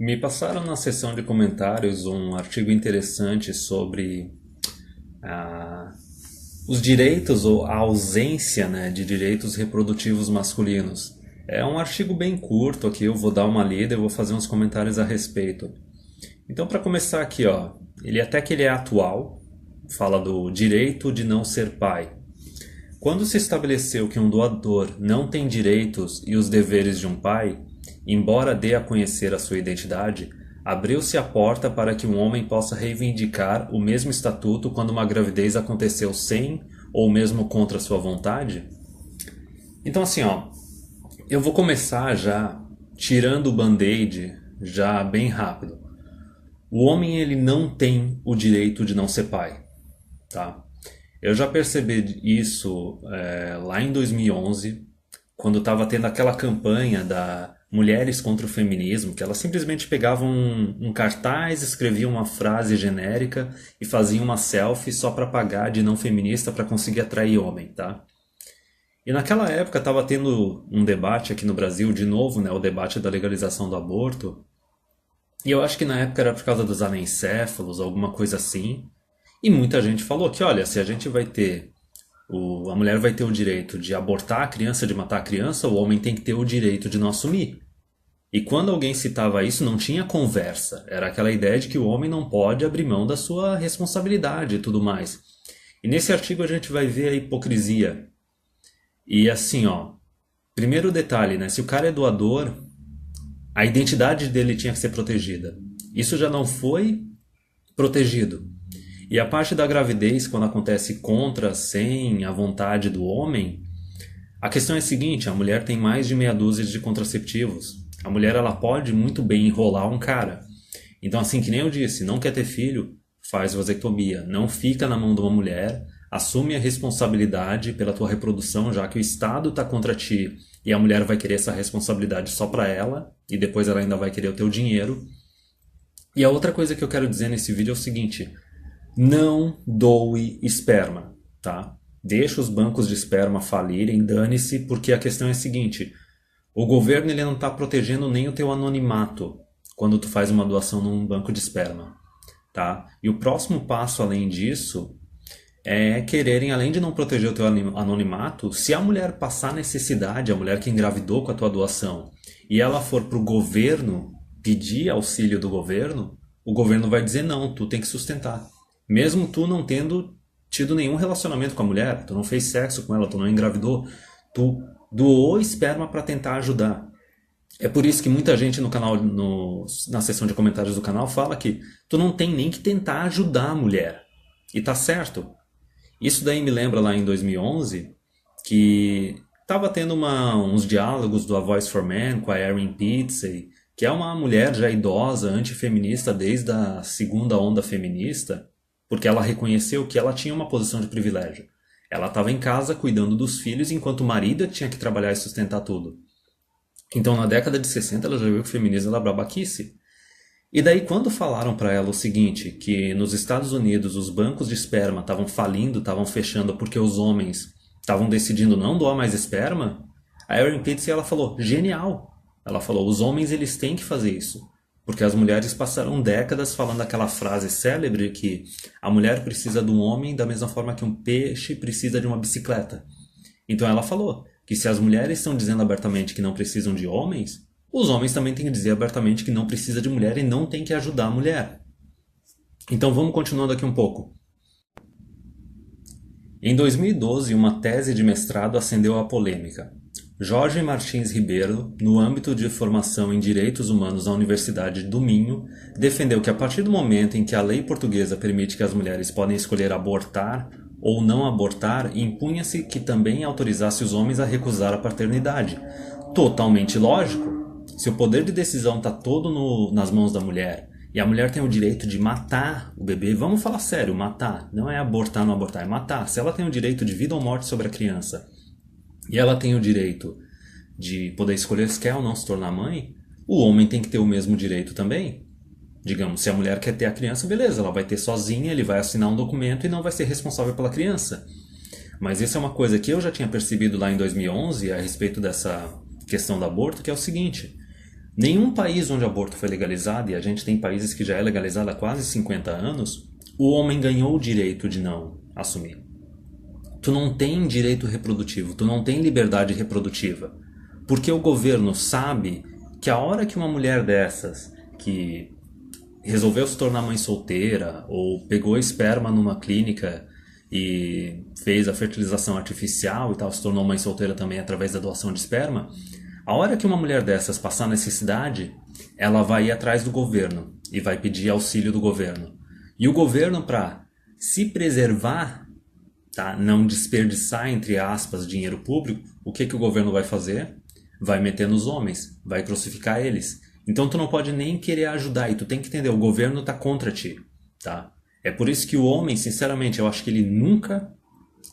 Me passaram na seção de comentários um artigo interessante sobre ah, os direitos ou a ausência, né, de direitos reprodutivos masculinos. É um artigo bem curto aqui, eu vou dar uma lida e vou fazer uns comentários a respeito. Então, para começar aqui, ó, ele é atual, fala do direito de não ser pai. Quando se estabeleceu que um doador não tem direitos e os deveres de um pai, embora dê a conhecer a sua identidade, abriu-se a porta para que um homem possa reivindicar o mesmo estatuto quando uma gravidez aconteceu sem ou mesmo contra sua vontade? Então assim, ó, eu vou começar já tirando o band-aid já bem rápido. O homem ele não tem o direito de não ser pai, tá? Eu já percebi isso lá em 2011, quando estava tendo aquela campanha da Mulheres contra o Feminismo, que elas simplesmente pegavam um cartaz, escreviam uma frase genérica e faziam uma selfie só para pagar de não feminista para conseguir atrair homem, tá? E naquela época estava tendo um debate aqui no Brasil, de novo, né, o debate da legalização do aborto. E eu acho que na época era por causa dos anencéfalos, alguma coisa assim. E muita gente falou que, olha, se a gente vai ter a mulher vai ter o direito de abortar a criança, de matar a criança, o homem tem que ter o direito de não assumir. E quando alguém citava isso, não tinha conversa. Era aquela ideia de que o homem não pode abrir mão da sua responsabilidade e tudo mais. E nesse artigo a gente vai ver a hipocrisia. E assim, ó, primeiro detalhe, né? Se o cara é doador, a identidade dele tinha que ser protegida. Isso já não foi protegido. E a parte da gravidez, quando acontece contra, sem a vontade do homem, a questão é a seguinte, a mulher tem mais de meia dúzia de contraceptivos. A mulher ela pode muito bem enrolar um cara. Então assim, que nem eu disse, não quer ter filho, faz vasectomia. Não fica na mão de uma mulher, assume a responsabilidade pela tua reprodução, já que o Estado está contra ti e a mulher vai querer essa responsabilidade só para ela, e depois ela ainda vai querer o teu dinheiro. E a outra coisa que eu quero dizer nesse vídeo é o seguinte: não doe esperma, tá? Deixa os bancos de esperma falirem, dane-se, porque a questão é a seguinte: o governo ele não está protegendo nem o teu anonimato quando tu faz uma doação num banco de esperma, tá? E o próximo passo além disso é quererem, além de não proteger o teu anonimato, se a mulher passar necessidade, a mulher que engravidou com a tua doação, e ela for para o governo pedir auxílio do governo, o governo vai dizer não, tu tem que sustentar. Mesmo tu não tendo tido nenhum relacionamento com a mulher, tu não fez sexo com ela, tu não engravidou, tu doou esperma para tentar ajudar. É por isso que muita gente no canal, na seção de comentários do canal, fala que tu não tem nem que tentar ajudar a mulher. E tá certo. Isso daí me lembra lá em 2011, que estava tendo uns diálogos do A Voice for Men com a Erin Pizzey, que é uma mulher já idosa, antifeminista desde a segunda onda feminista, porque ela reconheceu que ela tinha uma posição de privilégio. Ela estava em casa cuidando dos filhos, enquanto o marido tinha que trabalhar e sustentar tudo. Então, na década de 60, ela já viu que o feminismo era babaquice. E daí, quando falaram para ela o seguinte, que nos Estados Unidos os bancos de esperma estavam falindo, estavam fechando porque os homens estavam decidindo não doar mais esperma, a Erin Pizzey ela falou, genial! Ela falou, os homens eles têm que fazer isso. Porque as mulheres passaram décadas falando aquela frase célebre que a mulher precisa de um homem da mesma forma que um peixe precisa de uma bicicleta. Então ela falou que se as mulheres estão dizendo abertamente que não precisam de homens, os homens também têm que dizer abertamente que não precisa de mulher e não tem que ajudar a mulher. Então vamos continuando aqui um pouco. Em 2012, uma tese de mestrado acendeu a polêmica. Jorge Martins Ribeiro, no âmbito de formação em Direitos Humanos na Universidade do Minho, defendeu que a partir do momento em que a lei portuguesa permite que as mulheres podem escolher abortar ou não abortar, impunha-se que também autorizasse os homens a recusar a paternidade. Totalmente lógico. Se o poder de decisão está todo nas mãos da mulher, e a mulher tem o direito de matar o bebê, vamos falar sério, matar, não é abortar, não abortar, é matar. Se ela tem o direito de vida ou morte sobre a criança, e ela tem o direito de poder escolher se quer ou não se tornar mãe, o homem tem que ter o mesmo direito também. Digamos, se a mulher quer ter a criança, beleza, ela vai ter sozinha, ele vai assinar um documento e não vai ser responsável pela criança. Mas isso é uma coisa que eu já tinha percebido lá em 2011 a respeito dessa questão do aborto, que é o seguinte: Nenhum país onde o aborto foi legalizado, e a gente tem países que já é legalizado há quase 50 anos, o homem ganhou o direito de não assumir. Tu não tem direito reprodutivo, tu não tem liberdade reprodutiva. Porque o governo sabe que a hora que uma mulher dessas, que resolveu se tornar mãe solteira, ou pegou esperma numa clínica e fez a fertilização artificial e tal, se tornou mãe solteira também através da doação de esperma, a hora que uma mulher dessas passar necessidade, ela vai ir atrás do governo e vai pedir auxílio do governo. E o governo, para se preservar, tá, não desperdiçar, entre aspas, dinheiro público, o que o governo vai fazer? Vai meter nos homens, vai crucificar eles. Então tu não pode nem querer ajudar, e tu tem que entender, o governo tá contra ti, tá? É por isso que o homem, sinceramente, eu acho que ele nunca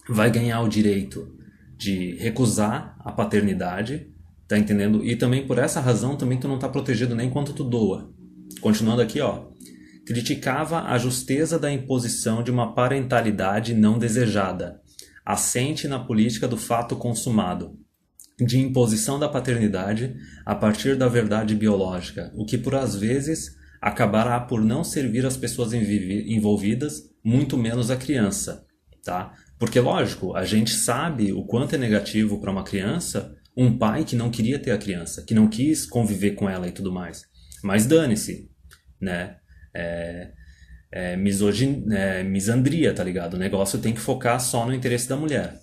vai ganhar o direito de recusar a paternidade, tá entendendo? E também por essa razão também tu não tá protegido nem quando tu doa. Continuando aqui, ó. Criticava a justeza da imposição de uma parentalidade não desejada, assente na política do fato consumado, de imposição da paternidade a partir da verdade biológica, o que por às vezes acabará por não servir as pessoas envolvidas, muito menos a criança, tá? Porque lógico, a gente sabe o quanto é negativo para uma criança um pai que não queria ter a criança, que não quis conviver com ela e tudo mais. Mas dane-se, né? Misandria, tá ligado? O negócio tem que focar só no interesse da mulher.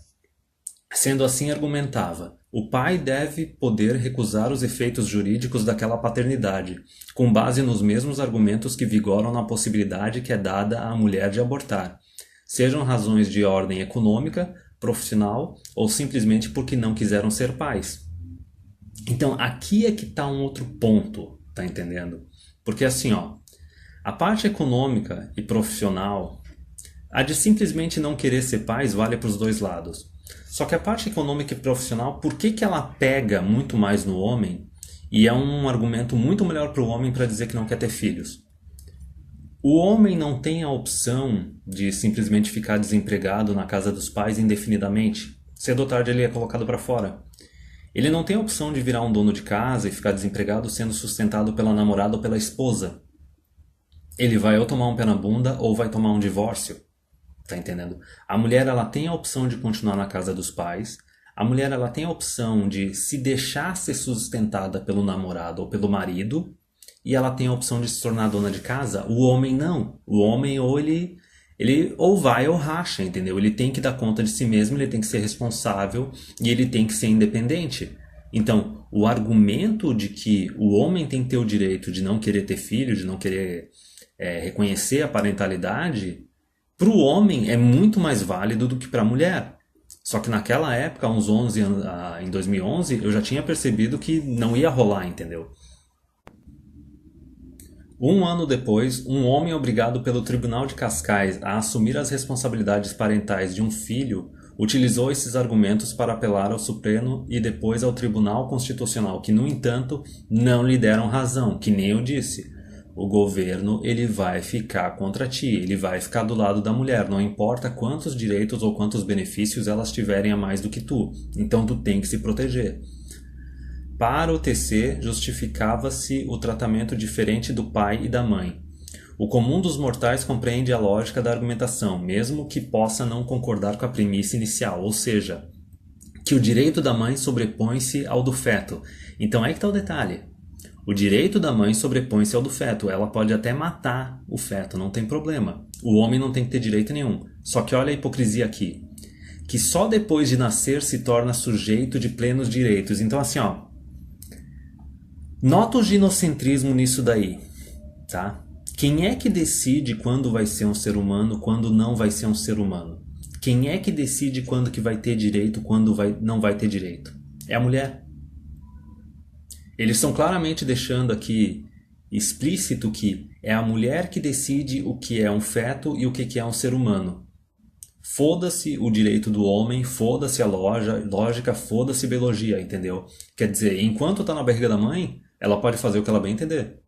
Sendo assim, argumentava, o pai deve poder recusar os efeitos jurídicos daquela paternidade, com base nos mesmos argumentos que vigoram na possibilidade que é dada à mulher de abortar, sejam razões de ordem econômica, profissional ou simplesmente porque não quiseram ser pais. Então, aqui é que está um outro ponto, tá entendendo? Porque assim, ó, a parte econômica e profissional, a de simplesmente não querer ser pais vale para os dois lados. Só que a parte econômica e profissional, por que ela pega muito mais no homem e é um argumento muito melhor para o homem para dizer que não quer ter filhos? O homem não tem a opção de simplesmente ficar desempregado na casa dos pais indefinidamente. Cedo ou tarde ele é colocado para fora. Ele não tem a opção de virar um dono de casa e ficar desempregado sendo sustentado pela namorada ou pela esposa. Ele vai ou tomar um pé na bunda ou vai tomar um divórcio. Tá entendendo? A mulher ela tem a opção de continuar na casa dos pais. A mulher ela tem a opção de se deixar ser sustentada pelo namorado ou pelo marido. E ela tem a opção de se tornar dona de casa. O homem não. O homem ou ele ou vai ou racha, entendeu? Ele tem que dar conta de si mesmo, ele tem que ser responsável e ele tem que ser independente. Então, o argumento de que o homem tem que ter o direito de não querer ter filho, de não querer reconhecer a parentalidade, para o homem é muito mais válido do que para a mulher. Só que naquela época, uns 11 anos, em 2011, eu já tinha percebido que não ia rolar, entendeu? Um ano depois, um homem obrigado pelo Tribunal de Cascais a assumir as responsabilidades parentais de um filho utilizou esses argumentos para apelar ao Supremo e depois ao Tribunal Constitucional, que, no entanto, não lhe deram razão, que nem eu disse. O governo ele vai ficar contra ti, ele vai ficar do lado da mulher, não importa quantos direitos ou quantos benefícios elas tiverem a mais do que tu. Então tu tem que se proteger. Para o TC, justificava-se o tratamento diferente do pai e da mãe. O comum dos mortais compreende a lógica da argumentação, mesmo que possa não concordar com a premissa inicial, ou seja, que o direito da mãe sobrepõe-se ao do feto. Então aí que está o detalhe. O direito da mãe sobrepõe-se ao do feto. Ela pode até matar o feto, não tem problema. O homem não tem que ter direito nenhum. Só que olha a hipocrisia aqui. Que só depois de nascer se torna sujeito de plenos direitos. Então assim, ó. Nota o ginocentrismo nisso daí, tá? Quem é que decide quando vai ser um ser humano, quando não vai ser um ser humano? Quem é que decide quando que vai ter direito, quando não vai ter direito? É a mulher. Eles estão claramente deixando aqui explícito que é a mulher que decide o que é um feto e o que é um ser humano. Foda-se o direito do homem, foda-se a lógica, foda-se a biologia, entendeu? Quer dizer, enquanto tá na barriga da mãe, ela pode fazer o que ela bem entender.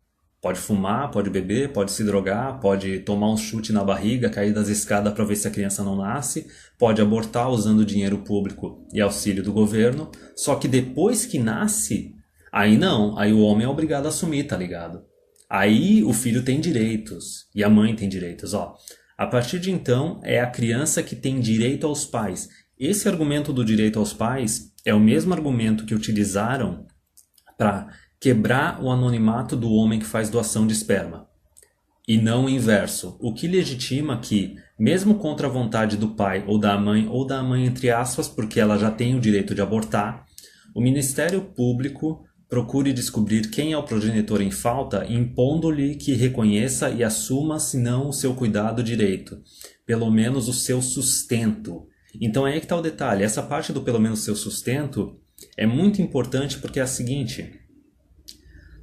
Pode fumar, pode beber, pode se drogar, pode tomar um chute na barriga, cair das escadas para ver se a criança não nasce, pode abortar usando dinheiro público e auxílio do governo, só que depois que nasce, Aí não, aí o homem é obrigado a assumir, tá ligado? Aí o filho tem direitos e a mãe tem direitos, ó. A partir de então é a criança que tem direito aos pais. Esse argumento do direito aos pais é o mesmo argumento que utilizaram para quebrar o anonimato do homem que faz doação de esperma. E não o inverso, o que legitima que, mesmo contra a vontade do pai ou da mãe entre aspas, porque ela já tem o direito de abortar, o Ministério Público procure descobrir quem é o progenitor em falta, impondo-lhe que reconheça e assuma, se não o seu cuidado direito, pelo menos o seu sustento. Então é aí que está o detalhe, essa parte do pelo menos o seu sustento é muito importante porque é a seguinte: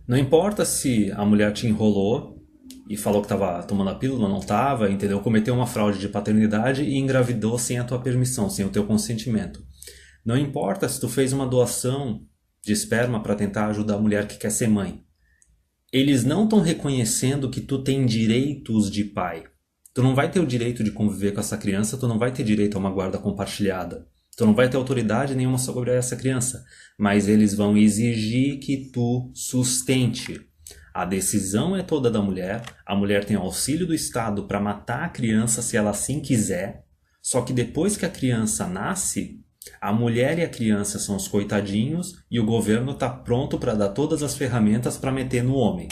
não importa se a mulher te enrolou e falou que estava tomando a pílula, não estava, entendeu? Cometeu uma fraude de paternidade e engravidou sem a tua permissão, sem o teu consentimento. Não importa se tu fez uma doação de esperma para tentar ajudar a mulher que quer ser mãe. Eles não estão reconhecendo que tu tem direitos de pai. Tu não vai ter o direito de conviver com essa criança, tu não vai ter direito a uma guarda compartilhada. Tu não vai ter autoridade nenhuma sobre essa criança. Mas eles vão exigir que tu sustente. A decisão é toda da mulher. A mulher tem auxílio do Estado para matar a criança se ela assim quiser. Só que depois que a criança nasce, a mulher e a criança são os coitadinhos e o governo está pronto para dar todas as ferramentas para meter no homem.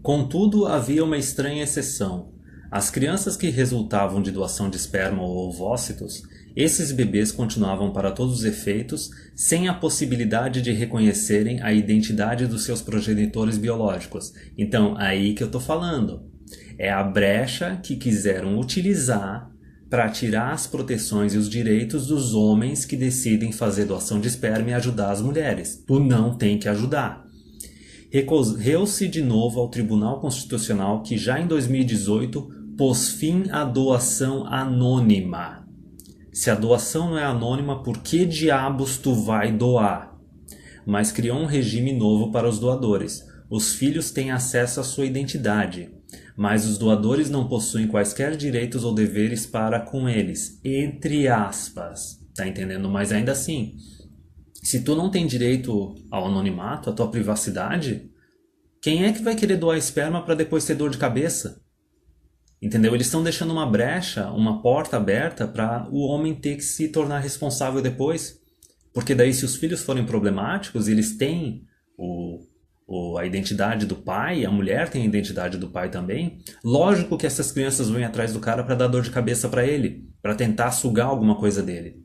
Contudo, havia uma estranha exceção. As crianças que resultavam de doação de esperma ou ovócitos, esses bebês continuavam para todos os efeitos sem a possibilidade de reconhecerem a identidade dos seus progenitores biológicos. Então, aí que eu estou falando. É a brecha que quiseram utilizar para tirar as proteções e os direitos dos homens que decidem fazer doação de esperma e ajudar as mulheres. Tu não tem que ajudar. Recorreu-se de novo ao Tribunal Constitucional que já em 2018 pôs fim à doação anônima. Se a doação não é anônima, por que diabos tu vai doar? Mas criou um regime novo para os doadores. Os filhos têm acesso à sua identidade, mas os doadores não possuem quaisquer direitos ou deveres para com eles, entre aspas. Tá entendendo? Mas ainda assim, se tu não tem direito ao anonimato, à tua privacidade, quem é que vai querer doar esperma para depois ter dor de cabeça? Entendeu? Eles estão deixando uma brecha, uma porta aberta para o homem ter que se tornar responsável depois. Porque daí se os filhos forem problemáticos, eles têm a identidade do pai, a mulher tem a identidade do pai também. Lógico que essas crianças vão atrás do cara para dar dor de cabeça para ele, para tentar sugar alguma coisa dele.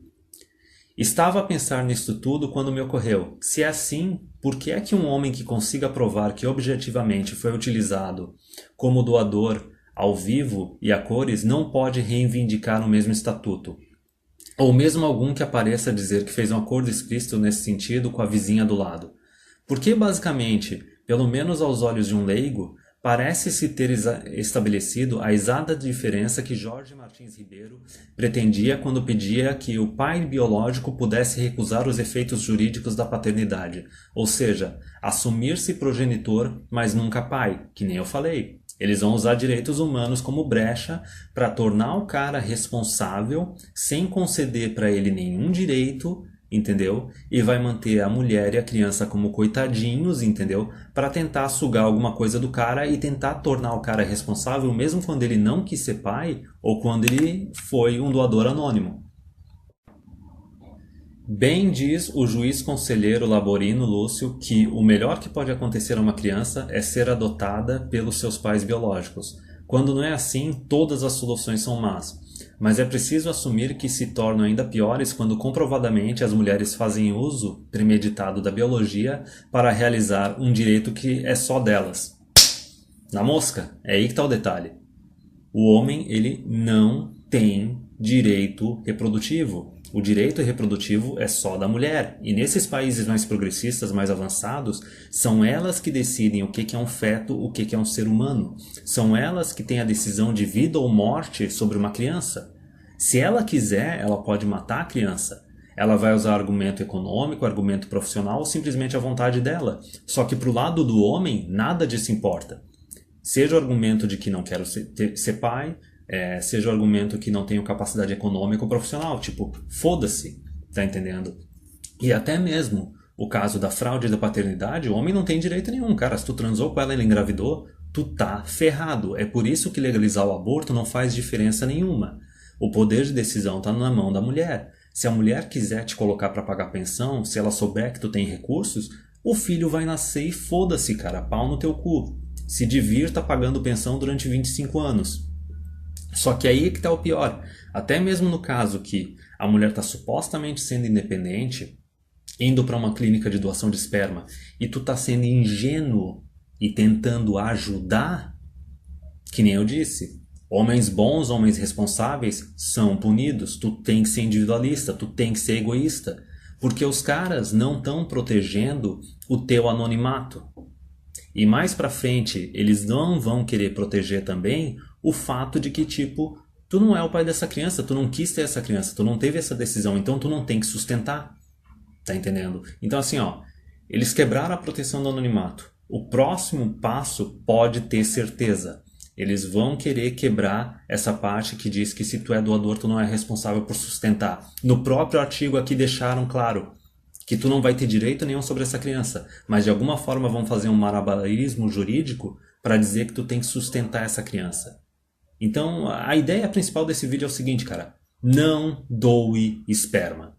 Estava a pensar nisto tudo quando me ocorreu: se é assim, por que é que um homem que consiga provar que objetivamente foi utilizado como doador ao vivo e a cores não pode reivindicar o mesmo estatuto? Ou mesmo algum que apareça a dizer que fez um acordo explícito nesse sentido com a vizinha do lado? Porque basicamente, pelo menos aos olhos de um leigo, parece-se ter estabelecido a exata diferença que Jorge Martins Ribeiro pretendia quando pedia que o pai biológico pudesse recusar os efeitos jurídicos da paternidade, ou seja, assumir-se progenitor, mas nunca pai, que nem eu falei. Eles vão usar direitos humanos como brecha para tornar o cara responsável sem conceder para ele nenhum direito, entendeu? E vai manter a mulher e a criança como coitadinhos, entendeu? Para tentar sugar alguma coisa do cara e tentar tornar o cara responsável mesmo quando ele não quis ser pai ou quando ele foi um doador anônimo. Bem diz o juiz conselheiro Laborino Lúcio que o melhor que pode acontecer a uma criança é ser adotada pelos seus pais biológicos. Quando não é assim, todas as soluções são más. Mas é preciso assumir que se tornam ainda piores quando comprovadamente as mulheres fazem uso premeditado da biologia para realizar um direito que é só delas. Na mosca, é aí que está o detalhe. O homem, ele não tem direito reprodutivo. O direito reprodutivo é só da mulher. E nesses países mais progressistas, mais avançados, são elas que decidem o que é um feto, o que é um ser humano. São elas que têm a decisão de vida ou morte sobre uma criança. Se ela quiser, ela pode matar a criança. Ela vai usar argumento econômico, argumento profissional ou simplesmente a vontade dela. Só que para o lado do homem, nada disso importa. Seja o argumento de que não quero ser pai, seja o argumento que não tenho capacidade econômica ou profissional. Tipo, foda-se, tá entendendo? E até mesmo o caso da fraude da paternidade, o homem não tem direito nenhum, cara. Se tu transou com ela e ela engravidou, tu tá ferrado. É por isso que legalizar o aborto não faz diferença nenhuma. O poder de decisão tá na mão da mulher. Se a mulher quiser te colocar para pagar pensão, se ela souber que tu tem recursos, o filho vai nascer e foda-se, cara, pau no teu cu. Se divirta pagando pensão durante 25 anos. Só que aí é que tá o pior. Até mesmo no caso que a mulher está supostamente sendo independente, indo para uma clínica de doação de esperma, e tu tá sendo ingênuo e tentando ajudar, que nem eu disse, homens bons, homens responsáveis são punidos. Tu tem que ser individualista, tu tem que ser egoísta, porque os caras não estão protegendo o teu anonimato. E mais pra frente, eles não vão querer proteger também o fato de que, tipo, tu não é o pai dessa criança, tu não quis ter essa criança, tu não teve essa decisão, então tu não tem que sustentar. Tá entendendo? Então, assim, ó, eles quebraram a proteção do anonimato. O próximo passo, pode ter certeza, eles vão querer quebrar essa parte que diz que se tu é doador, tu não é responsável por sustentar. No próprio artigo aqui deixaram claro que tu não vai ter direito nenhum sobre essa criança, mas de alguma forma vão fazer um malabarismo jurídico para dizer que tu tem que sustentar essa criança. Então, a ideia principal desse vídeo é o seguinte, cara: não doe esperma.